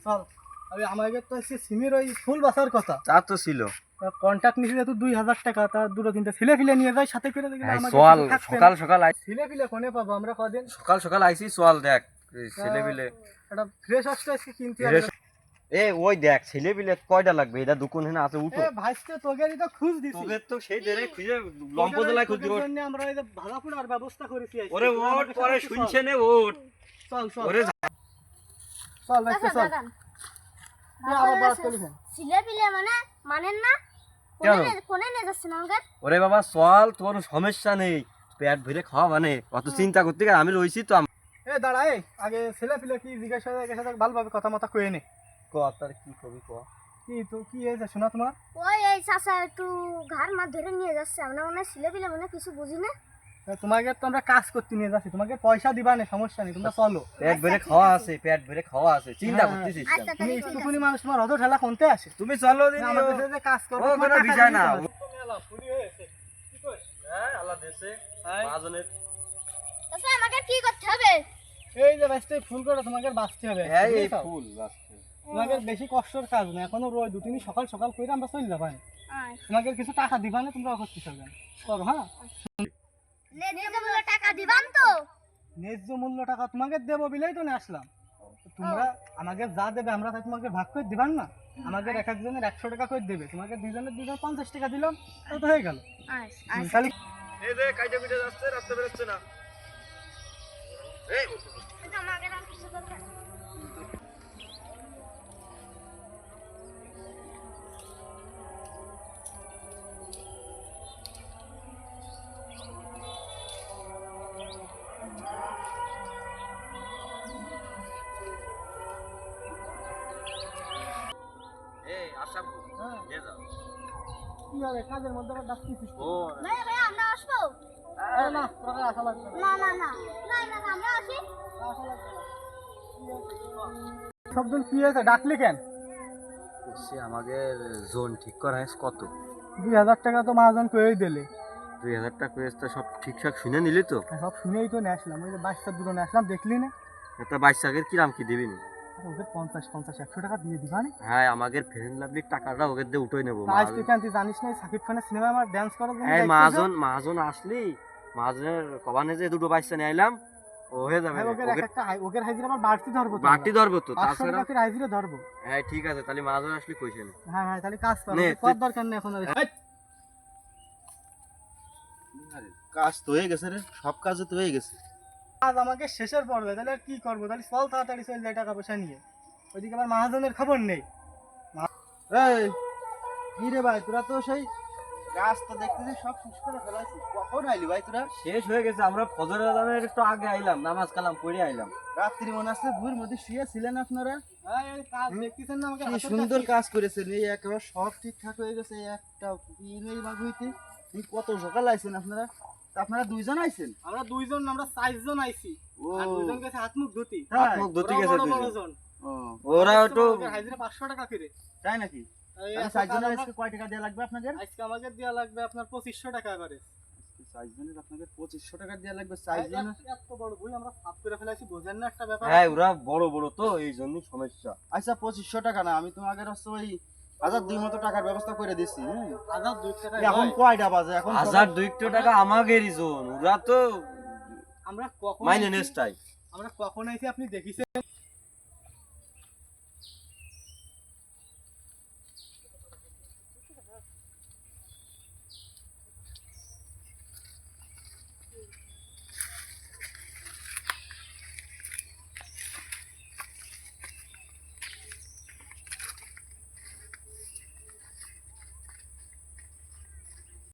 চল আমি আমাকে তো এসে সিমের ওই ফুল বাসার কথা তা তো ছিল কন্ট্যাক্ট নিয়েছিল তো 2000 টাকা, তার দুটো তিনটে ছেলে ফিলে নিয়ে যায় সাথে করে দেখি চল সকাল সকাল ছেলে ফিলে কোনে পাবো আমরা কদিন সকাল সকাল আইছি চল দেখ ছেলে পিলে একটা ফ্রেশ আসতে আজকে কিনতে হবে। এ ওই দেখ ছেলে পিলে কয়টা লাগবে এটা দোকান হেনা আছে উঠো এ ভাইস্তে তোগেরই তো খুঁজ দিছি, তোকে তো সেই দেরে খুঁজে লম্পদলায় খুঁজ দিব জন্য আমরা এই যে ভাড়া পুরার ব্যবস্থা করেছি আজকে। ওরে ওট পরে শুনছে নে ওট চল চল ওরে চল ভাই চল তুই আবার বাত করলি কেন? ছেলেপিলে মানে মানেন না? কেন? কোনে নিয়ে যাচ্ছেন আমাকে? ওরে বাবা চল তোর সমস্যা নেই পেট ভরে খাওয়া মানে অত চিন্তা করতে গেলে আমি রইছি তো এ দাঁড়া এই আগে ছেলে ফিলে কি জিজ্ঞাসা সাথে ভালোভাবে কথা মতো কয়ে নে। ক তার কি কবি ক কি তো কি হয়েছে শোনা তোমার? ওই এই চাচা একটু ঘাড় মার ধরে নিয়ে যাচ্ছে, আমরা মনে হয় ছেলেপিলে মনে হয় কিছু বুঝি না। তোমাকে তো আমরা কাজ করতে নিয়ে যাচ্ছি, তোমাকে পয়সা দিবা না, সমস্যা নেই, তোমরা চলো। পেট ভরে খাওয়া আছে পেট ভরে খাওয়া আছে চিন্তা করতেছিস কেন? আচ্ছা তুমি তাহলে ঠিক আছে। একটুখানি মানুষ তোমার অত ঠেলা কোনতে আসে? তুমি চলো দিন আমাদের সাথে যে কাজ করো ও তোমার কোনো টাকা বিষয় দিতে না হবে। হ্যাঁ আল্লাহ দেশে মাঝনের চাচা আমাকে কি করতে হবে? এই যে ব্যস্ত ফুল করে তোমাকে বাঁচতে হবে, এই বুঝেছো? ফুল বাসছে তোমাকে বেশি কষ্টের কাজ না, এখনো রোজ তুমি সকাল সকাল করে আমরা চলে যাবা না। তোমাকে কিছু টাকা দিবা না, তোমরা করতে পারবে না করো। হ্যাঁ ন্যায্য মূল্য টাকা দিবান তো? ন্যায্য মূল্য টাকা তোমাকে দেবো বিলেই তো নিয়ে আসলাম। তোমরা আমাকে যা দেবে আমরা তাই তোমাকে ভাগ করে দিবান না। আমাদের এক একজনের 100 টাকা করে দেবে, তোমাকে দুজনের 50 টাকা দিলাম, তাই তো হয়ে গেল। তাহলে এই যে কাইটা পিঠে যাচ্ছে রাস্তা বেরোচ্ছে না এই আমাকে আর কিছু দরকার নেই। এই আশা হ্যাঁ, নিয়ে যাও কি হবে কাজের মধ্যে আবার ডাকতেছিস? ও ভাইয়া ভাইয়া আমরা আসবো? আরে না, তোকে আশা লাগবে না। না না না না না না, আমরা আসি। আশা লাগবে না। শব্দ কি হয়েছে, ডাকলি কেন? সে আমাদের জোন ঠিক করা হয়েছে কত 2000 টাকা তো মহাজন কয়েই দিলে। 2000 টাকা পেয়েছে সব ঠিকঠাক শুনে নিলি তো সব শুনেই তো নিয়ে আসলাম, ওই যে বাচ্চা দুটো নিয়ে আসলাম, দেখলি না? এটা বাইশাকের কিরাম কি দিবি না আরে ওদের 50 100 টাকা দিয়ে দিবা না? হ্যাঁ আমাদের ফ্রেন্ড লাভলির টাকাটা ওকে দিয়ে উঠে নেবো আজ তুই কেন তুই জানিস না এই সাকিব খানের সিনেমা আমার ডান্স করার জন্য এই যাইতেছে? মাহাজন আসলি মাহাজনের কবানে যে দুটো বাইশা নিয়ে আইলাম ও হয়ে যাবে হ্যাঁ, ওকে একটা ওকে হাজিরা আবার বাড়তি ধরবো তো বাটি ধরবো তো 500 তাছাড়া টাকা করে হাজিরা ধরবো। হ্যাঁ ঠিক আছে তাহলে মাহাজন আসলি কইছেন হ্যাঁ হ্যাঁ তাহলে কাজ কর, নে, কর দরকার নেই এখন আর। কাজ তো হয়ে গেছে রে, সব কাজ তো হয়ে গেছে। আজ আমাকে শেষের পড়বে, তাহলে আর কি করবো? তাহলে চল তাড়াতাড়ি চল যাই টাকা পয়সা নিয়ে, ওইদিকে আমার মহাজনের খবর নেই। এই কি রে ভাই, তোরা তো সেই কাজ তো দেখতেছিস সব শেষ করে ফেলাইছিস, কখন আইলি ভাই তোরা? শেষ হয়ে গেছে আমরা ফজর আজানের একটু আগে আইলাম নামাজ কালাম পড়ে আইলাম রাত্রি মনে আছে ভুর মধ্যে শুয়েছিলেন আপনারা? হ্যাঁ, এই কাজ দেখতেছেন না আমাকে কি হাতের সুন্দর কাছে? কাজ করেছেন, এই একেবারে সব ঠিকঠাক হয়ে গেছে, একটা ই নেই মাগ হইতে। এই কত সকাল আইছেন আপনারা? তা আপনারা দুইজন আইছেন? আমরা দুইজন না, আমরা 4 জন আইছি। ও আর দুইজন গেছে হাত মুখ ধুতি। তাই? মুখ ধুতি ওরাও গেছে বড় বড় দুইজন। জন। ও ওরা একটু ওদের হাজিরা 500 টাকা করে। তাই নাকি? এই তাহলে এত চারজনের কাজ আজকে কয় টাকা দেওয়া লাগবে আপনাদের? আজকে আমাকে দেওয়া লাগবে আপনার 2500 টাকা করে। চারজনের আপনাদের 2500 টাকা দেওয়া লাগবে চারজনের। এত বড় বই আমরা সাফ করে ফেলাইছি, বোঝেন না একটা ব্যাপার? হ্যাঁ ওরা বড় বড় তো এই জন্যই সমস্যা আচ্ছা 2500 টাকা না, আমি তোমাকে হচ্ছে ওই 1002 মতো টাকার ব্যবস্থা করে দিচ্ছি। হ্যাঁ 1002 টাকা এখন হয়। কয়টা বাজে? এখন 1200 টাকা আমাদেরই জোন ওরা তো আমরা কখন মাইনে আইছি? নেস্টাই আমরা কখন আইছি আপনি দেখিছেন?